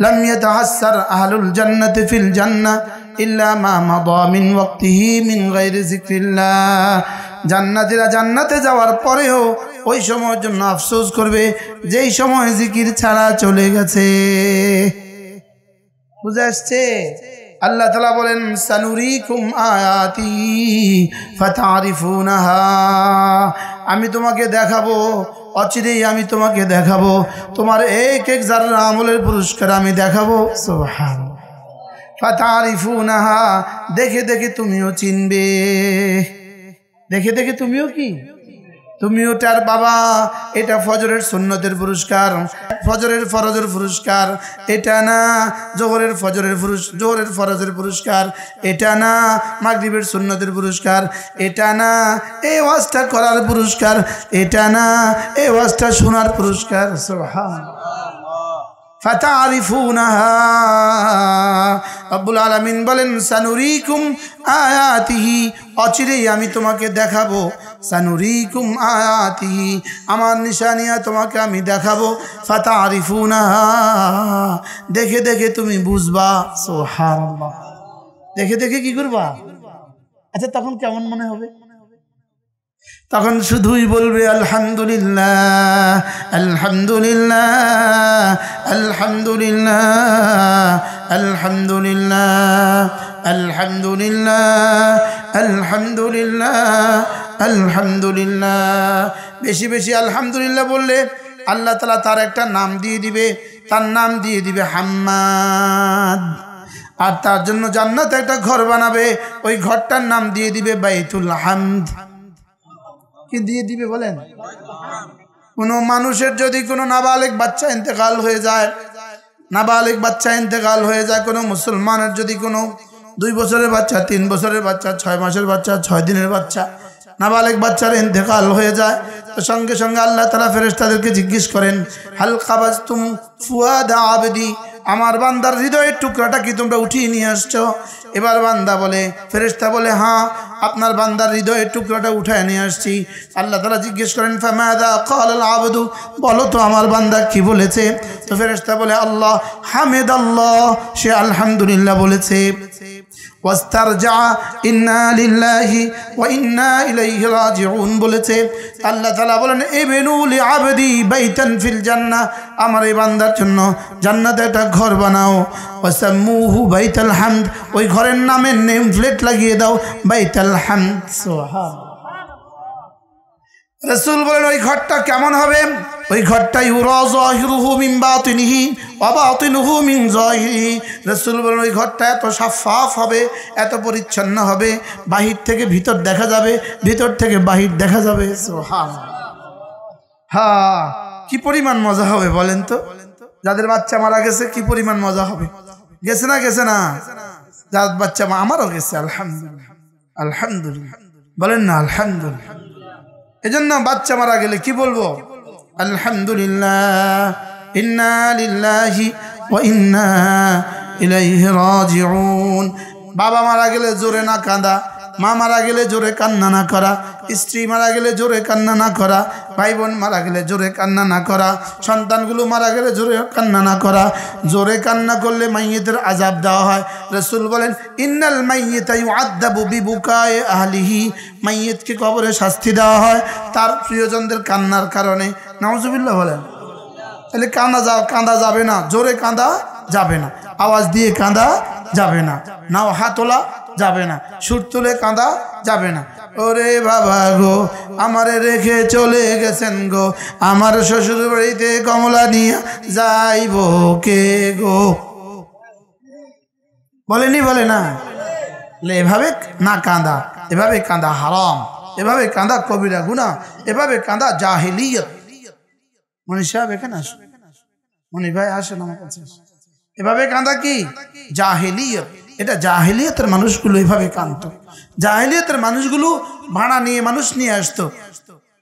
লাম ইয়াতাহাসসার আহলুল জান্নাতি ফিল জান্নাহ ইল্লা মা মাদা মিন ওয়াক্তিহি মিন গায়রি যিকরিল্লাহ। জান্নাতীরা জান্নাতে যাওয়ার পরেও ওই সময়ের জন্য আফসোস করবে যেই সময় জিকির ছাড়া চলে গেছে। বুঝে আসছে? আল্লাহ তাআলা বলেন সানুরিকুম আয়াতি ফাতারিফুনাহা, আমি তোমাকে দেখাবো, অচিরেই আমি তোমাকে দেখাবো, তোমার এক এক যারা আমলের পুরস্কার আমি দেখাবো। সুবহানাল্লাহ। ফাতারিফুনাহা, দেখে দেখে তুমিও চিনবে, দেখে দেখে তুমিও কি তুমিও তার বাবা। এটা ফজরের সুন্নতের পুরস্কার, ফজরের ফরজের পুরস্কার এটা না, জোহরের ফরজের পুরস্কার এটা না, মাগরিবের সুন্নতের পুরস্কার এটা না, এই ওয়াজটা করার পুরস্কার এটা না, এই ওয়াজটা শোনার পুরস্কার। সুবহানাল্লাহ। ফাতারিফুনাহা, রব্বুল আলামিন বলেন সানুরিকুম আয়াতিহি, অচিরেই আমি তোমাকে দেখাবো, সানুরিকুম আয়াতিহি, আমার নিশানিয়া তোমাকে আমি দেখাবো, ফাতারিফুনাহা, দেখে দেখে তুমি বুঝবা। সুবহানাল্লাহ। দেখে দেখে কি করবা? আচ্ছা তখন কেমন মনে হবে? তখন শুধুই বলবে আলহামদুলিল্লাহ আলহামদুলিল্লাহ আলহামদুলিল্লাহ আলহামদুলিল্লাহ আলহামদুলিল্লাহ আলহামদুলিল্লাহ আলহামদুলিল্লাহ। বেশি বেশি আলহামদুলিল্লাহ বললে আল্লাহ তাআলা তার একটা নাম দিয়ে দিবে, তার নাম দিয়ে দিবে হাম্মাদ, আর তার জন্য জান্নাতে একটা ঘর বানাবে, ওই ঘরটার নাম দিয়ে দিবে বাইতুল হামদ। কি দিয়ে দিবে বলেন? কোনো মানুষের যদি কোনো নাবালিগ বাচ্চা ইন্তেকাল হয়ে যায়, নাবালিগ বাচ্চা ইন্তেকাল হয়ে যায়, কোনো মুসলমানের যদি কোনো 2 বছরের বাচ্চা, 3 বছরের বাচ্চা, 6 মাসের বাচ্চা, 6 দিনের বাচ্চা, নাবালিগ বাচ্চার ইন্তেকাল হয়ে যায়, তো সঙ্গে সঙ্গে আল্লাহ তাআলা ফেরেশতাদেরকে জিজ্ঞেস করেন হাল কাবাজতুম ফুয়াদা আবদি, আমার বান্দার হৃদয়ের টুকরাটা কি তোমরা উঠিয়ে নিয়ে আসছো? এবার বান্দা বলে, ফেরেশতা বলে হ্যাঁ আপনার বান্দার হৃদয়ের টুকরাটা উঠায় নিয়ে আসছি। আল্লাহ তাআলা জিজ্ঞেস করেন ফামাদা ক্বালাল আবদু, বলো তো আমার বান্দা কি বলেছে? তো ফেরেশতা বলে আল্লাহ হামিদাল্লাহ, সে আলহামদুলিল্লাহ বলেছে। ওয়াস্তারজা ইন্না লিল্লাহি ওয়া ইন্না ইলাইহি রাজিউন বলেছে। আল্লাহ তাআলা বলেন ইবনু লিআবদি বাইতান ফিল জান্নাহ, আমার এই বান্দার জন্য জান্নাতে একটা ঘর বানাও, ওয়াসাম্মুহু বাইতুল হামদ, ওই ঘরের নামে নেম প্লেট লাগিয়ে দাও বাইতুল হামদ। সুবহানাল্লাহ। রাসূল বলেন ওই ঘরটা কেমন হবে? ওই ঘরটা ইউরা যাহিরুহু মিন বাতিনিহি ওয়া বাতিনুহু মিন যাহিরিহি। রাসূল বলেন ওই ঘরটা এত সাফাফ হবে, এত পরিচ্ছন্ন হবে, বাহির থেকে ভিতর দেখা যাবে, ভিতর থেকে বাহির দেখা যাবে। সুবহানাল্লাহ। হ্যাঁ, কি পরিমাণ মজা হবে বলেন তো? যাদের বাচ্চা মারা গেছে কি পরিমাণ মজা হবে? গেছে না? গেছে না? যার বাচ্চা আমারও গেছে, আলহামদুলিল্লাহ আলহামদুলিল্লাহ বলেন না আলহামদুলিল্লাহ। এজন্য বাচ্চা মারা গেলে কি বলবো? আলহামদুলিল্লাহ, ইন্না লিল্লাহি ওয়া ইন্না ইলাইহি রাজিউন। বাবা মারা গেলে জোরে না কাঁদা, মা মারা গেলে জোরে কান্না না করা, স্ত্রী মারা গেলে জোরে কান্না না করা, ভাই বোন মারা গেলে জোরে কান্না না করা, সন্তানগুলো মারা গেলে জোরে কান্না না করা। জোরে কান্না করলে মাইয়িতের আযাব দেওয়া হয়। রাসূল বলেন ইন্নাল মাইয়িতা ইউআযাবু বিবুকায়ে আহলিহি, মাইয়িতকে কবরে শাস্তি দেওয়া হয় তার প্রিয়জনদের কান্নার কারণে। নাউজুবিল্লাহ বলেন। তাহলে কাঁদা যাবে না, জোরে কাঁদা যাবে না, আওয়াজ দিয়ে কাঁদা যাবে না, নাও হাতলা যাবে না, সুর তুলে কাঁদা যাবে না। ওরে বাবা গো আমারে রেখে চলে গেছেন গো, আমার শ্বশুর বাড়িতে কমলা নিয়ে যাইব কে গো, বলেনি? বলে না? এভাবে না কাঁদা, এভাবে কাঁদা হারাম, এভাবে কাঁদা কবিরা গুনাহ, এভাবে কাঁদা জাহিলিয়ত। মনি সাহেব এখানে আসুন, মনি ভাই আসেন আমার কাছে। এভাবে কাঁদা কি জাহিলিয়ত। এটা জাহিলিয়তের মানুষগুলো এভাবে কাঁদতো। জাহিলিয়তের মানুষগুলো ভাড়া নিয়ে মানুষ নিয়ে আসতো,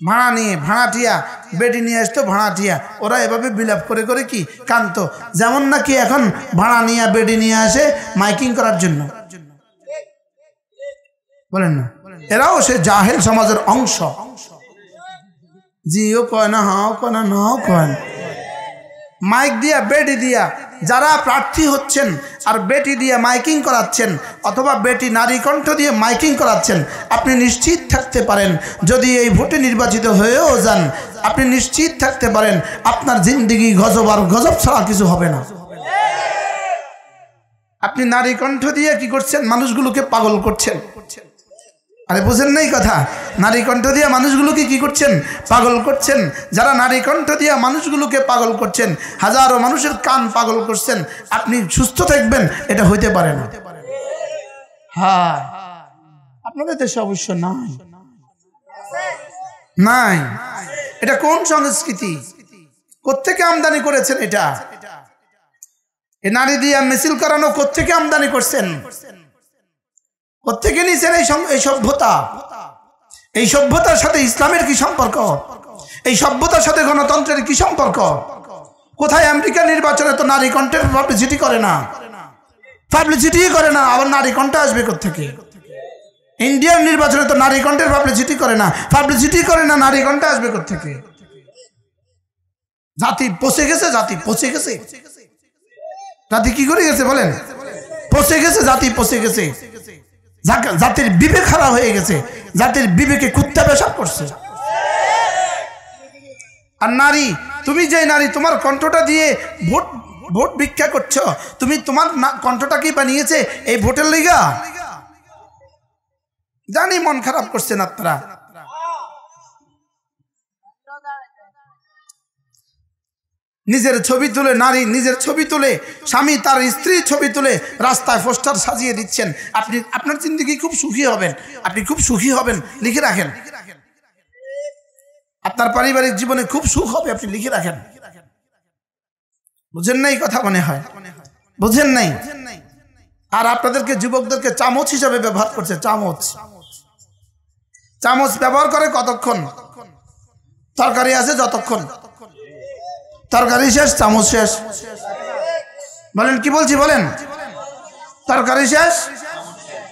ভাড়া নিয়ে ভাড়াটিয়া বেডি নিয়ে আসতো, ভাড়াটিয়া ওরা এভাবে বিলাপ করে করে কি কাঁদতো। যেমন নাকি এখন ভাড়া নিয়ে বেডি নিয়ে আসে মাইকিং করার জন্য, বলেন না? এরাও সে জাহেল সমাজের অংশ। জিও কয় না, হাও কয় না, নাও কয় না, মাইক দিয়া বেডি দিয়া যারা প্রার্থী হচ্ছেন আর বেটি দিয়ে মাইকিং করাচ্ছেন অথবা বেটি নারী কণ্ঠ দিয়ে মাইকিং করাচ্ছেন, আপনি নিশ্চিত থাকতে পারেন যদি এই ভোটে নির্বাচিত হয়েও যান, আপনি নিশ্চিত থাকতে পারেন আপনার জিন্দেগি গজব আর গজব ছাড়া কিছু হবে না। আপনি নারী কণ্ঠ দিয়ে কি করছেন? মানুষগুলোকে পাগল করছেন। আরে বুঝেন নাই কথা? নারী কণ্ঠ দিয়ে মানুষগুলোকে কি করছেন? পাগল করছেন। যারা নারী কণ্ঠ দিয়ে মানুষগুলোকে পাগল করছেন, হাজারো মানুষের কান পাগল করছেন, আপনি সুস্থ থাকবেন এটা হইতে পারে না। হ্যাঁ, আপনাদের দেশে অবশ্য নাই, নাই। এটা কোন সংস্কৃতি? কোত্থেকে আমদানি করেছেন? এটা এই নারী দিয়ে মিছিল করানো কোত্থেকে আমদানি করছেন? কোত্থেকে নিয়েছেন এই সভ্যতা? এই সভ্যতার সাথে ইসলামের কি সম্পর্ক? এই সভ্যতার সাথে গণতন্ত্রের কি সম্পর্ক? কোথায় আমেরিকার নির্বাচনে তো নারী কণ্ঠের পাবলিসিটি করে না, পাবলিসিটি করে না, আবার নারী কণ্ঠ আসবে কোত্থেকে? ইন্ডিয়ার নির্বাচনে তো নারী কণ্ঠের পাবলিসিটি করে না, পাবলিসিটি করে না, নারী কণ্ঠ আসবে কোত্থেকে? জাতি পচে গেছে, জাতি পচে গেছে। জাতি কি করে গেছে বলেন? পচে গেছে, জাতি পচে গেছে। জাতির বিবেক হারা হয়ে গেছে, জাতির বিবেকে কুত্তা পেশাব করছে। আর নারী, তুমি যে নারী তোমার কণ্ঠটা দিয়ে ভোট ভিক্ষা করছো, তুমি তোমার কণ্ঠটা কি বানিয়েছে এই ভোটের লিগা? জানি মন খারাপ করছেন আপনারা। নিজের ছবি তুলে, নারী নিজের ছবি তুলে, স্বামী তার স্ত্রীর ছবি তুলে রাস্তায় পোস্টার সাজিয়ে দিচ্ছেন। আপনি আপনার জিন্দেগি খুব সুখী হবেন, আপনি খুব সুখী হবেন, লিখে রাখেন। আপনার পারিবারিক জীবনে খুব সুখ হবে, আপনি লিখে রাখেন। বুঝেন নাই কথা? মনে হয় বুঝেন নাই। আর আপনাদেরকে যুবকদেরকে চামচ হিসাবে ব্যবহার করছে। চামচ, চামচ ব্যবহার করে কতক্ষণ? তরকারি আছে যতক্ষণ, তরকারি শেষ চামচ শেষ। বলেন কি বলছি বলেন? তরকারি শেষ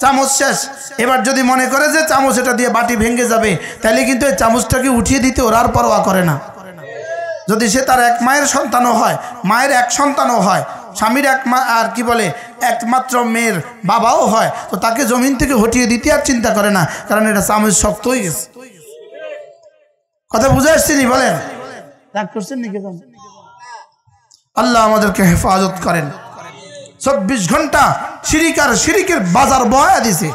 চামচ শেষ। এবার যদি মনে করে যে চামচ এটা দিয়ে বাটি ভেঙে যাবে, তাহলে কিন্তু এই চামচটাকে উঠিয়ে দিতে ওরা আর পরোয়া করে না। যদি সে তার এক মায়ের সন্তানও হয়, মায়ের এক সন্তানও হয়, স্বামীর আর কি বলে একমাত্র মেয়ের বাবাও হয়, তো তাকে জমিন থেকে হটিয়ে দিতে আর চিন্তা করে না, কারণ এটা চামচ শক্ত হয়ে গেছে। কথা বুঝে আসছেনি? বলেন রাগ করছেন নাকি? আল্লাহ আমাদেরকে হেফাজত করেন। 24 ঘন্টা শিরিকের বাজার বয়া দিছে,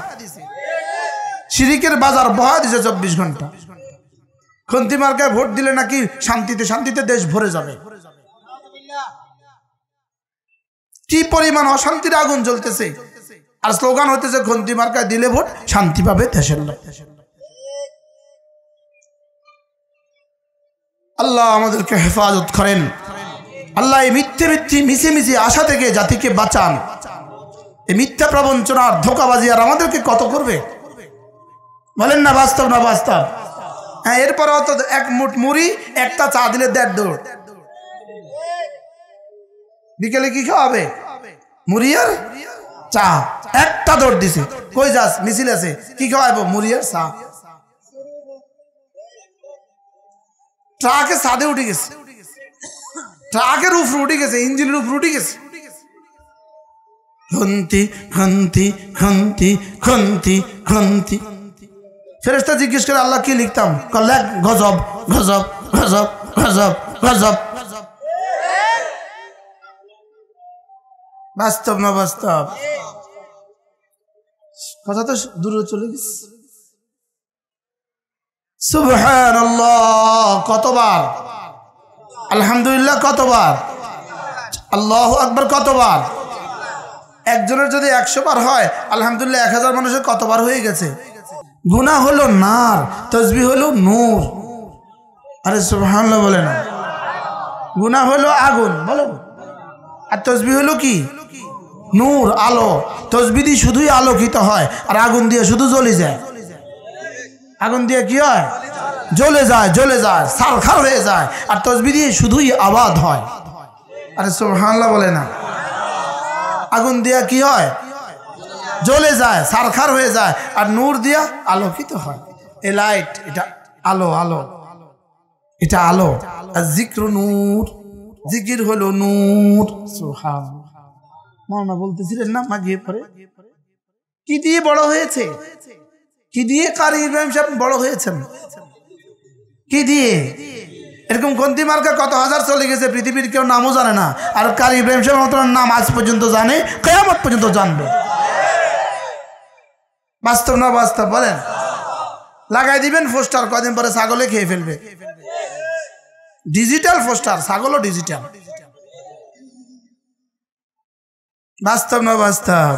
শিরিকের বাজার বয়া দিছে 24 ঘন্টা। খন্তি মার্কায় ভোট দিলে নাকি শান্তিতে শান্তিতে দেশ ভরে যাবে। কি পরিমাণ অশান্তির আগুন জ্বলতেছে, আর স্লোগান হতেছে খন্তি মার্কায় দিলে ভোট শান্তি পাবে দেশের লোক। আল্লাহ আমাদেরকে হেফাজত করেন। আল্লাহ এই মিছে আশা থেকে জাতিকে বাঁচান। এই মিথ্যা প্রবঞ্চনা আর ধোঁকাবাজি আর আমাদেরকে কত করবে বলেন না? বাস্তব না বাস্তব? হ্যাঁ, এরপরেও তো এক মুঠ মুড়ি একটা চা দিলে 1.5 দৌড়। বিকেলে কি খাওয়াবে? মুড়ি আর চা, একটা দৌড় দিছে। কই যাস? মিছিল আছে, কি খাওয়াবো? মুড়ি আর চা। ট্রাকে ছাদে উঠে গেছে, ট্রাকের উপরে উঠে গেছে, ইঞ্জিনের উপরে উঠে গেছে। খন্তি খন্তি খন্তি খন্তি খন্তি। ফেরেশতা জিজ্ঞেস করে আল্লাহ কি লিখতাম? লেখ গজব গজব গজব গজব গজব। বাস্তব না বাস্তব? কথা তো দূরে চলে গেছে। সুবহানাল্লাহ কতবার? আলহামদুলিল্লাহ কতবার? আল্লাহু আকবার কতবার? একজনের যদি 100 বার হয়, আলহামদুলিল্লাহ 1000 মানুষের কতবার হয়ে গেছে? গুনাহ হলো নার, তাসবিহ হলো নূর। আরে সুবহানাল্লাহ বলে না? গুনাহ হলো আগুন, বলো, আর তাসবিহ হলো কি? নূর, আলো। তাসবিহ দিয়ে শুধুই আলোকিত হয়, আর আগুন দিয়ে শুধু জ্বলে যায়। আগুন দিয়ে কি হয়? জ্বলে যায়, জ্বলে যায়, সারখার হয়ে যায়। আর তাসবিহ দিয়ে শুধুই আবাদ হয়। আরে সুবহানাল্লাহ বলে না? আগুন দিয়া কি হয়? জ্বলে যায়, সারখার হয়ে যায়। আর নূর দিয়া আলোকিত হয়। এ লাইট, এটা আলো, আলো, এটা আলো। আর জিক্র নূর, জিকির হলো নূর। সুবহানাল্লাহ। মাওলানা বলতেছিলেন না মাগিয়ে পরে, কি দিয়ে বড় হয়েছে? কি দিয়ে কারি ইব্রাহিম সাহেব বড় হয়েছেন? কি দিয়ে? এরকম গন্তি মার্কা কত হাজার চলে গেছে, পৃথিবীর কেউ নামও জানে না। আর কারি ইব্রাহিম সাহেব নাম আজ পর্যন্ত জানে, কিয়ামত পর্যন্ত জানবে। বাস্তব না বাস্তব বলেন? লাগাই দিবেন পোস্টার, কদিন পরে ছাগলে খেয়ে ফেলবে। ডিজিটাল পোস্টার, ছাগলও ডিজিটাল। বাস্তব না বাস্তব?